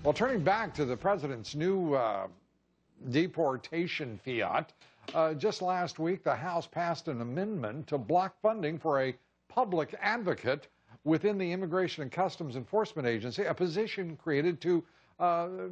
Well, turning back to the president's new deportation fiat, just last week the House passed an amendment to block funding for a public advocate within the Immigration and Customs Enforcement Agency, a position created to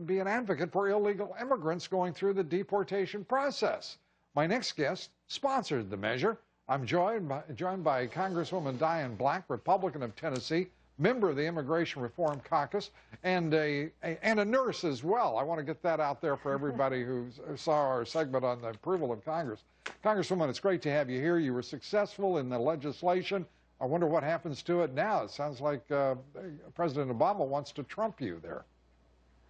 be an advocate for illegal immigrants going through the deportation process. My next guest sponsored the measure. I'm joined by Congresswoman Diane Black, Republican of Tennessee, member of the Immigration Reform Caucus, and a nurse as well. I want to get that out there for everybody who saw our segment on the approval of Congress. Congresswoman, it's great to have you here. You were successful in the legislation. I wonder what happens to it now. It sounds like President Obama wants to trump you there.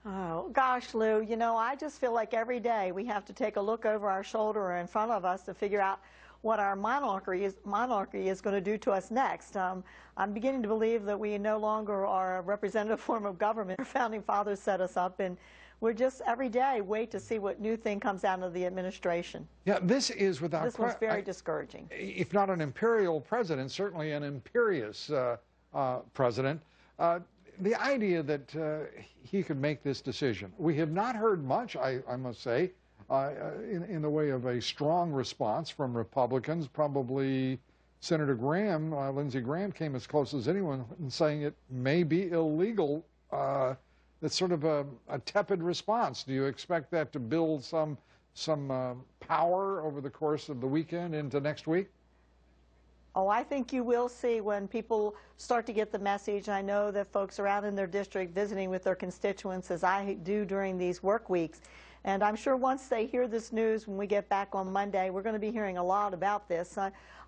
Oh, gosh, Lou, you know, I just feel like every day we have to take a look over our shoulder or in front of us to figure out what our monarchy is going to do to us next. I'm beginning to believe that we no longer are a representative form of government. Our founding fathers set us up, and we're just every day wait to see what new thing comes out of the administration. Yeah, this is without question. This was very discouraging. If not an imperial president, certainly an imperious president. The idea that he could make this decision. We have not heard much, I must say, in the way of a strong response from Republicans. Probably Senator Graham, Lindsey Graham, came as close as anyone in saying it may be illegal. That's sort of a tepid response. Do you expect that to build some power over the course of the weekend into next week? Oh, I think you will see when people start to get the message. I know that folks are out in their district visiting with their constituents, as I do during these work weeks. And I'm sure once they hear this news, when we get back on Monday, we're going to be hearing a lot about this.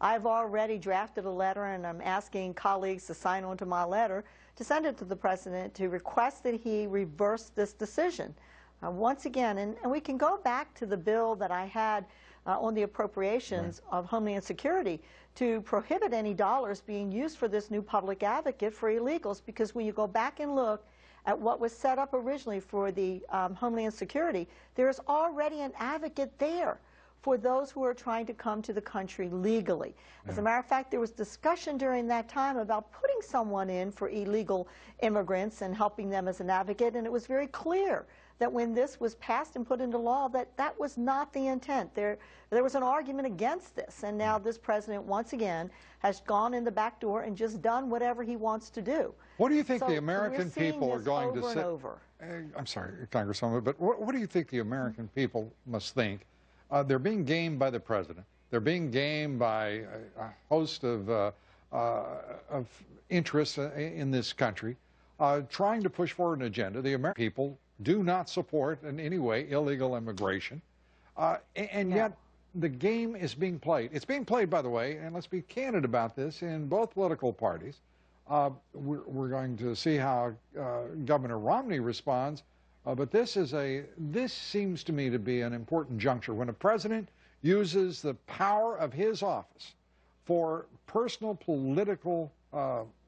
I've already drafted a letter, and I'm asking colleagues to sign on to my letter to send it to the president to request that he reverse this decision. Once again, and we can go back to the bill that I had on the appropriations of Homeland Security to prohibit any dollars being used for this new public advocate for illegals, because when you go back and look at what was set up originally for the Homeland Security, there's already an advocate there for those who are trying to come to the country legally. As a matter of fact, there was discussion during that time about putting someone in for illegal immigrants and helping them as an advocate, and it was very clear that when this was passed and put into law, that was not the intent. There was an argument against this, and now this president once again has gone in the back door and just done whatever he wants to do. What do you think the American people are going to say? I'm sorry, Congresswoman, but what do you think the American people must think? They're being gamed by the president. They're being gamed by a host of interests in this country, trying to push forward an agenda. The American people do not support in any way illegal immigration, and yet the game is being played. It's being played, by the way, and let's be candid about this, in both political parties. We're going to see how Governor Romney responds, but this seems to me to be an important juncture. When a president uses the power of his office for personal political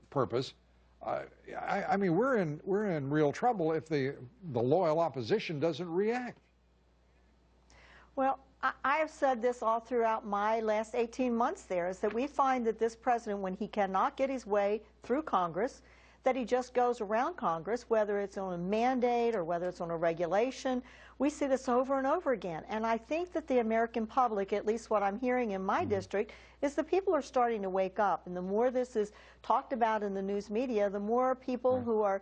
purpose, I mean, we're in real trouble if the loyal opposition doesn't react. Well, I have said this all throughout my last 18 months there, is that we find that this president, when he cannot get his way through Congress, that he just goes around Congress, whether it's on a mandate or whether it's on a regulation. We see this over and over again. And I think that the American public, at least what I'm hearing in my district, is the people are starting to wake up. And the more this is talked about in the news media, the more people who are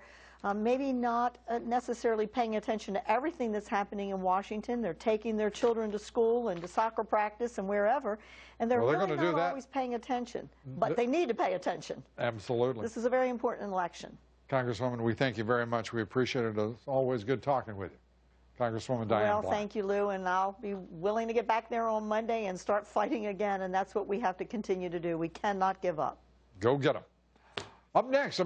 maybe not necessarily paying attention to everything that's happening in Washington. They're taking their children to school and to soccer practice and wherever, and they're really not always paying attention. But they need to pay attention. Absolutely. This is a very important election. Congresswoman, we thank you very much. We appreciate it. It's always good talking with you. Congresswoman Diane Black. Well, thank you, Lou, and I'll be willing to get back there on Monday and start fighting again, and that's what we have to continue to do. We cannot give up. Go get them. Up next.